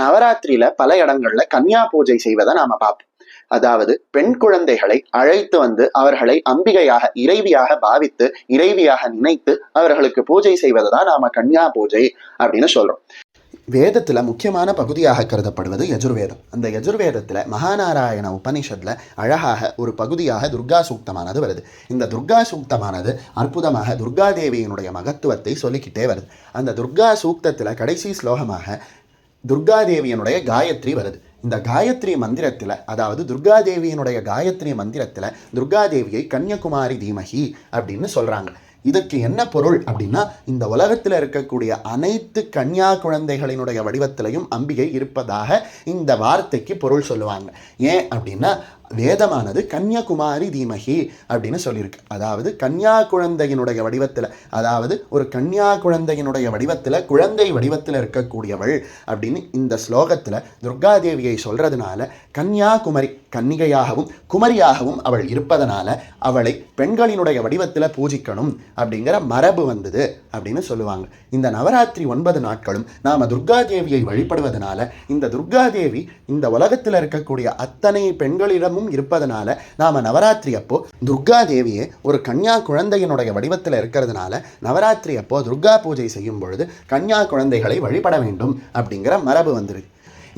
நவராத்திரியில பல இடங்கள்ல கன்னியா பூஜை செய்வதை நாம பார்ப்போம். அதாவது பெண் குழந்தைகளை அழைத்து வந்து அவர்களை அம்பிகையாக இறைவியாக பாவித்து இறைவியாக நினைத்து அவர்களுக்கு பூஜை செய்வதை தான் நாம கன்னியா பூஜை அப்படின்னு சொல்றோம். வேதத்துல முக்கியமான பகுதியாக கருதப்படுவது யஜுர்வேதம். அந்த யஜுர்வேதத்துல மகாநாராயண உபனிஷத்துல அழகாக ஒரு பகுதியாக துர்கா சூக்தமானது வருது. இந்த துர்கா சூக்தமானது அற்புதமாக துர்கா தேவியினுடைய மகத்துவத்தை சொல்லிக்கிட்டே வருது. அந்த துர்கா சூக்தத்துல கடைசி ஸ்லோகமாக துர்காதேவியனுடைய காயத்ரி வருது. இந்த காயத்ரி மந்திரத்தில், அதாவது துர்காதேவியினுடைய காயத்ரி மந்திரத்தில் துர்காதேவியை கன்னியகுமாரி தீமகி அப்படின்னு சொல்கிறாங்க. இதுக்கு என்ன பொருள் அப்படின்னா, இந்த உலகத்தில் இருக்கக்கூடிய அனைத்து கன்னியா குழந்தைகளினுடைய வடிவத்திலையும் அம்பிகை இருப்பதாக இந்த வார்த்தைக்கு பொருள் சொல்லுவாங்க. ஏன் அப்படின்னா, வேதமானது கன்னியகுமாரி தீமகி அப்படின்னு சொல்லியிருக்கு. அதாவது கன்னியா குழந்தையினுடைய வடிவத்தில், அதாவது ஒரு கன்னியா குழந்தையினுடைய வடிவத்தில் குழந்தை வடிவத்தில் இருக்கக்கூடியவள் அப்படின்னு இந்த ஸ்லோகத்தில் துர்காதேவியை சொல்றதுனால கன்னியாகுமரி, கன்னிகையாகவும் குமரியாகவும் அவள் இருப்பதனால அவளை பெண்களினுடைய வடிவத்தில் பூஜிக்கணும் அப்படிங்கிற மரபு வந்தது அப்படின்னு சொல்லுவாங்க. இந்த நவராத்திரி 9 நாட்களும் நாம துர்காதேவியை வழிபடுவதனால இந்த துர்காதேவி இந்த உலகத்தில் இருக்கக்கூடிய அத்தனை பெண்களிடமும் இருப்பதனால நாம நவராத்திரி அப்போ துர்காதேவியே ஒரு கன்யா குழந்தையினுடைய வடிவத்தில் இருக்கிறதுனால நவராத்திரி அப்போ துர்கா பூஜை செய்யும் பொழுது கன்யா குழந்தைகளை வழிபட வேண்டும் அப்படிங்கிற மரபு வந்துருக்கு.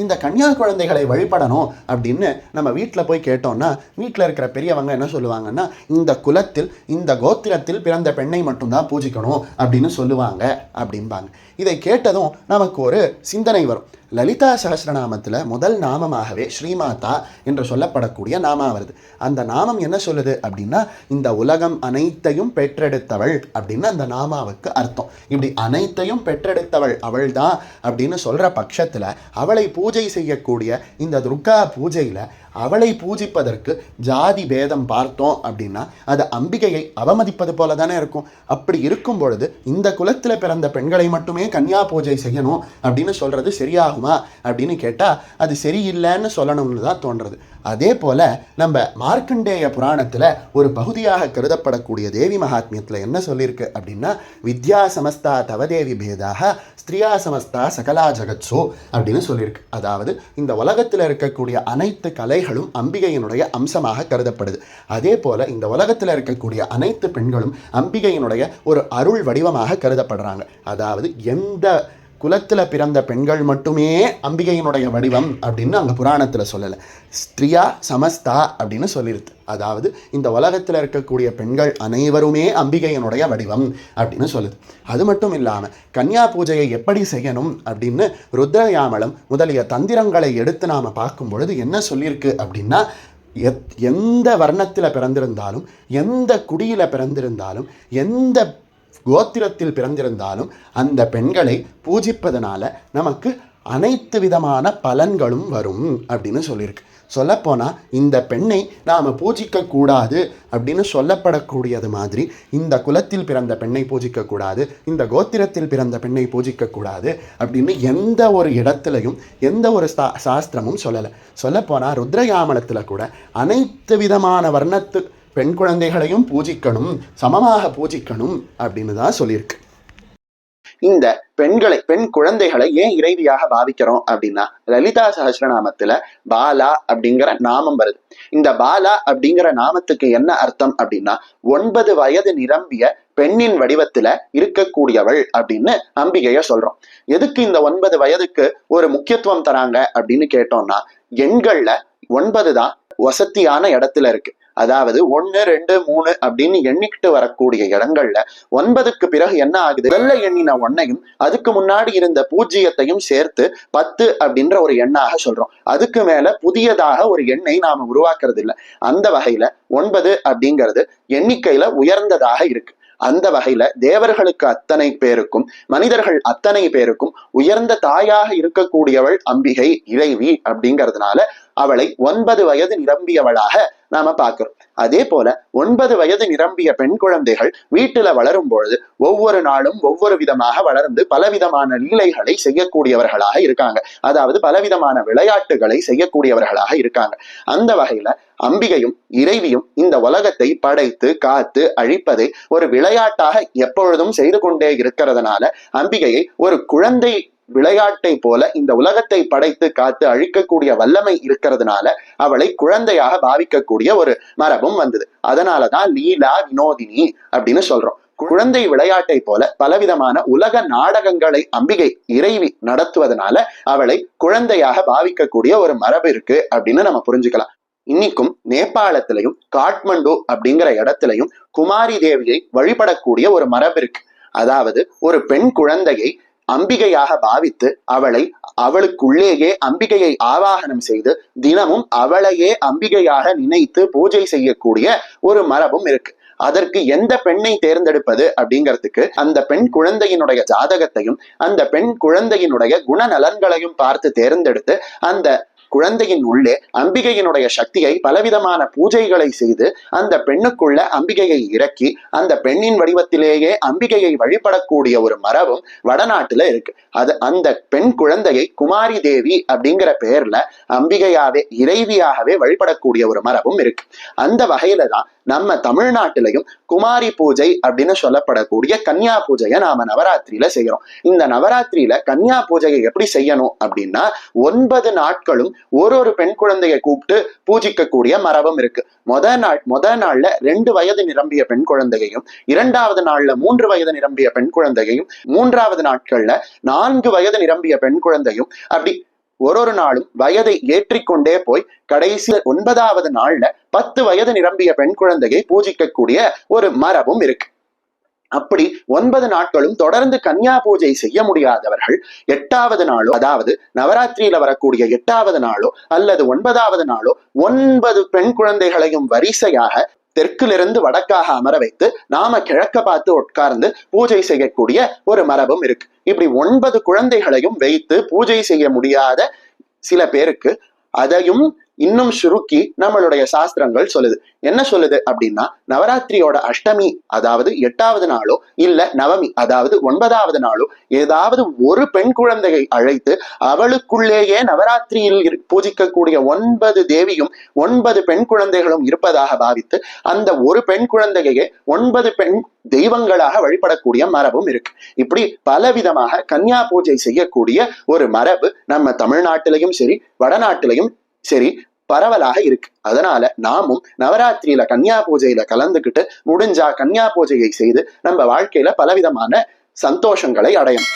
இந்த கன்யா குழந்தைகளை வழிபடணும் அப்படின்னு நம்ம வீட்டில் போய் கேட்டோம்னா வீட்டில் இருக்கிற பெரியவங்க என்ன சொல்லுவாங்கன்னா, இந்த குலத்தில் இந்த கோத்திரத்தில் பிறந்த பெண்ணை மட்டும்தான் பூஜிக்கணும் அப்படின்னு சொல்லுவாங்க அப்படிம்பாங்க. இதை கேட்டதும் நமக்கு ஒரு சிந்தனை வரும். லலிதா சஹஸ்ரநாமத்தில் முதல் நாமமாகவே ஸ்ரீமாதா என்று சொல்லப்படக்கூடிய நாமா வருது. அந்த நாமம் என்ன சொல்லுது அப்படின்னா, இந்த உலகம் அனைத்தையும் பெற்றெடுத்தவள் அப்படின்னு அந்த நாமாவுக்கு அர்த்தம். இப்படி அனைத்தையும் பெற்றெடுத்தவள் அவள்தான் அப்படின்னு சொல்கிற பட்சத்தில் அவளை பூஜை செய்யக்கூடிய இந்த துர்கா பூஜையில் அவளை பூஜிப்பதற்கு ஜாதி பேதம் பார்த்தோம் அப்படின்னா அது அம்பிகையை அவமதிப்பது போல தானே இருக்கும். அப்படி இருக்கும் பொழுது இந்த குலத்தில் பிறந்த பெண்களை மட்டுமே கன்னியா பூஜை செய்யணும் அப்படின்னு சொல்கிறது சரியாகுமா அப்படின்னு கேட்டால் அது சரியில்லைன்னு சொல்லணும்னு தான் தோன்றது. அதே போல் நம்ம மார்க்கண்டேய புராணத்தில் ஒரு பகுதியாக கருதப்படக்கூடிய தேவி மகாத்மியத்தில் என்ன சொல்லியிருக்கு அப்படின்னா, வித்யா சமஸ்தா தவதேவி பேதாக ஸ்திரியா சமஸ்தா சகலா ஜகத்சோ அப்படின்னு சொல்லியிருக்கு. அதாவது இந்த உலகத்தில் இருக்கக்கூடிய அனைத்து கலைகளும் அம்பிகையினுடைய அம்சமாக கருதப்படுது. அதே போல் இந்த உலகத்தில் இருக்கக்கூடிய அனைத்து பெண்களும் அம்பிகையினுடைய ஒரு அருள் வடிவமாக கருதப்படுறாங்க. அதாவது எந்த குலத்தில் பிறந்த பெண்கள் மட்டுமே அம்பிகையினுடைய வடிவம் அப்படின்னு அங்கே புராணத்தில் சொல்லலை, ஸ்திரியா சமஸ்தா அப்படின்னு சொல்லிடுது. அதாவது இந்த உலகத்தில் இருக்கக்கூடிய பெண்கள் அனைவருமே அம்பிகையினுடைய வடிவம் அப்படின்னு சொல்லுது. அது மட்டும் இல்லாமல் கன்னியா பூஜையை எப்படி செய்யணும் அப்படின்னு ருத்ரயாமலம் முதலிய தந்திரங்களை எடுத்து நாம் பார்க்கும் பொழுது என்ன சொல்லியிருக்கு அப்படின்னா, எந்த வர்ணத்தில் பிறந்திருந்தாலும், எந்த குடியில் பிறந்திருந்தாலும், எந்த கோத்திரத்தில் பிறந்திருந்தாலும் அந்த பெண்களை பூஜிப்பதனால நமக்கு அனைத்து விதமான பலன்களும் வரும் அப்படின்னு சொல்லியிருக்கு. சொல்லப்போனால் இந்த பெண்ணை நாம் பூஜிக்கக்கூடாது அப்படின்னு சொல்லப்படக்கூடியது மாதிரி இந்த குலத்தில் பிறந்த பெண்ணை பூஜிக்கக்கூடாது, இந்த கோத்திரத்தில் பிறந்த பெண்ணை பூஜிக்கக்கூடாது அப்படின்னு எந்த ஒரு இடத்துலையும் எந்த ஒரு சாஸ்திரமும் சொல்லலை. சொல்லப்போனால் ருத்ரயாமலத்தில் கூட அனைத்து விதமான வர்ணத்து பெண் குழந்தைகளையும் பூஜிக்கணும், சமமாக பூஜிக்கணும் அப்படின்னு தான் சொல்லியிருக்கு. இந்த பெண் குழந்தைகளை ஏன் இறைவியாக பாவிக்கிறோம் அப்படின்னா, லலிதா சஹஸ்ரநாமத்துல பாலா அப்படிங்கிற நாமம் வருது. இந்த பாலா அப்படிங்கிற நாமத்துக்கு என்ன அர்த்தம் அப்படின்னா, 9 வயது நிரம்பிய பெண்ணின் வடிவத்துல இருக்கக்கூடியவள் அப்படின்னு அம்பிகைய சொல்றோம். எதுக்கு இந்த 9 வயதுக்கு ஒரு முக்கியத்துவம் தராங்க அப்படின்னு கேட்டோம்னா, எண்கள்ல 9 தான் வசதியான இடத்துல இருக்கு. அதாவது 1, 2, 3 அப்படின்னு எண்ணிக்கிட்டு வரக்கூடிய இடங்கள்ல 9க்கு பிறகு என்ன ஆகுது, வெள்ளை எண்ணின 1ஐயும் அதுக்கு முன்னாடி இருந்த பூஜ்ஜியத்தையும் சேர்த்து 10 அப்படின்ற ஒரு எண்ணாக சொல்றோம். அதுக்கு மேல புதியதாக ஒரு எண்ணை நாம உருவாக்குறது இல்லை. அந்த வகையில 9 அப்படிங்கிறது எண்ணிக்கையில உயர்ந்ததாக இருக்கு. அந்த வகையில தேவர்களுக்கு அத்தனை பேருக்கும் மனிதர்கள் அத்தனை பேருக்கும் உயர்ந்த தாயாக இருக்கக்கூடியவள் அம்பிகை இறைவி அப்படிங்கிறதுனால அவளை 9 வயது நிரம்பியவளாக நாம பார்க்கிறோம். அதே போல 9 வயது நிரம்பிய பெண் குழந்தைகள் வீட்டுல வளரும் பொழுது ஒவ்வொரு நாளும் ஒவ்வொரு விதமாக வளர்ந்து பலவிதமான லீலைகளை செய்யக்கூடியவர்களாக இருக்காங்க. அதாவது பலவிதமான விளையாட்டுகளை செய்யக்கூடியவர்களாக இருக்காங்க. அந்த வகையில அம்பிகையும் இறைவியும் இந்த உலகத்தை படைத்து காத்து அழிப்பதை ஒரு விளையாட்டாக எப்பொழுதும் செய்து கொண்டே இருக்கிறதுனால அம்பிகையை ஒரு குழந்தை விளையாட்டை போல இந்த உலகத்தை படைத்து காத்து அழிக்கக்கூடிய வல்லமை இருக்கிறதுனால அவளை குழந்தையாக பாவிக்கக்கூடிய ஒரு மரபும் வந்தது. அதனாலதான் லீலா வினோதினி அப்படின்னு சொல்றோம். குழந்தை விளையாட்டை போல பலவிதமான உலக நாடகங்களை அம்பிகை இறைவி நடத்துவதனால அவளை குழந்தையாக பாவிக்கக்கூடிய ஒரு மரபு இருக்கு அப்படின்னு நம்ம புரிஞ்சுக்கலாம். இன்னைக்கும் நேபாளத்திலையும் காட்மண்டு அப்படிங்கிற இடத்திலையும் குமாரி தேவியை வழிபடக்கூடிய ஒரு மரபு இருக்கு. அதாவது ஒரு பெண் குழந்தையை அம்பிகையாக பாவித்து அவளுக்குள்ளேயே அம்பிகையை ஆவாகனம் செய்து தினமும் அவளையே அம்பிகையாக நினைத்து பூஜை செய்யக்கூடிய ஒரு மரபும் இருக்கு. அதற்கு எந்த பெண்ணை தேர்ந்தெடுப்பது அப்படிங்கிறதுக்கு அந்த பெண் குழந்தையினுடைய ஜாதகத்தையும் அந்த பெண் குழந்தையினுடைய குணநலன்களையும் பார்த்து தேர்ந்தெடுத்து அந்த குழந்தையின் உள்ளே அம்பிகையினுடைய சக்தியை பலவிதமான பூஜைகளை செய்து அந்த பெண்ணுக்குள்ள அம்பிகையை இறக்கி அந்த பெண்ணின் வடிவத்திலேயே அம்பிகையை வழிபடக்கூடிய ஒரு மரபும் வடநாட்டுல இருக்கு. அந்த பெண் குழந்தையை குமாரி தேவி அப்படிங்கிற பெயர்ல அம்பிகையாவே இறைவியாகவே வழிபடக்கூடிய ஒரு மரபும் இருக்கு. அந்த வகையில தான் நம்ம தமிழ்நாட்டிலையும் குமாரி பூஜை அப்படின்னு சொல்லப்படக்கூடிய கன்னியா பூஜையை நாம நவராத்திரியில செய்யறோம். இந்த நவராத்திரியில கன்னியா பூஜையை எப்படி செய்யணும் அப்படின்னா 9 நாட்களும் ஒரு பெண் குழந்தையை கூப்பிட்டு பூஜிக்கக்கூடிய மரபும் இருக்கு. முதல் நாள்ல 2 வயது நிரம்பிய பெண் குழந்தையையும், 2வது நாள்ல 3 வயது நிரம்பிய பெண் குழந்தையையும், 3வது நாட்கள்ல 4 வயது நிரம்பிய பெண் குழந்தையும், அப்படி ஒரு நாளும் வயதை ஏற்றிக்கொண்டே போய் கடைசி 9வது நாள்ல 10 வயது நிரம்பிய பெண் குழந்தையை பூஜிக்கக்கூடிய ஒரு மரபும் இருக்கு. அப்படி 9 நாட்களும் தொடர்ந்து கன்னியா பூஜை செய்ய முடியாதவர்கள் 8வது நாளோ, அதாவது நவராத்திரியில வரக்கூடிய 8வது நாளோ அல்லது 9வது நாளோ 9 பெண் குழந்தைகளையும் வரிசையாக தெற்கிலிருந்து வடக்காக அமர வைத்து நாம கிழக்க பார்த்து உட்கார்ந்து பூஜை செய்யக்கூடிய ஒரு மரபும் இருக்கு. இப்படி 9 குழந்தைகளையும் வைத்து பூஜை செய்ய முடியாத சில பேருக்கு அதையும் இன்னும் சுருக்கி நம்மளுடைய சாஸ்திரங்கள் சொல்லுது. என்ன சொல்லுது அப்படின்னா, நவராத்திரியோட அஷ்டமி அதாவது 8வது நாளோ இல்ல நவமி அதாவது 9வது நாளோ ஏதாவது ஒரு பெண் குழந்தையை அழைத்து அவளுக்குள்ளேயே நவராத்திரியில் பூஜிக்கக்கூடிய 9 தேவியும் 9 பெண் குழந்தைகளும் இருப்பதாக பாவித்து அந்த ஒரு பெண் குழந்தையே 9 பெண் தெய்வங்களாக வழிபடக்கூடிய மரபும் இருக்கு. இப்படி பலவிதமாக கன்னியா பூஜை செய்யக்கூடிய ஒரு மரபு நம்ம தமிழ்நாட்டிலையும் சரி வடநாட்டிலையும் சரி பரவலாக இருக்கு. அதனால நாமும் நவராத்திரியில கன்னியா பூஜையில கலந்துக்கிட்டு முடிஞ்சா கன்னியா பூஜையை செய்து நம்ம வாழ்க்கையில பலவிதமான சந்தோஷங்களை அடையணும்.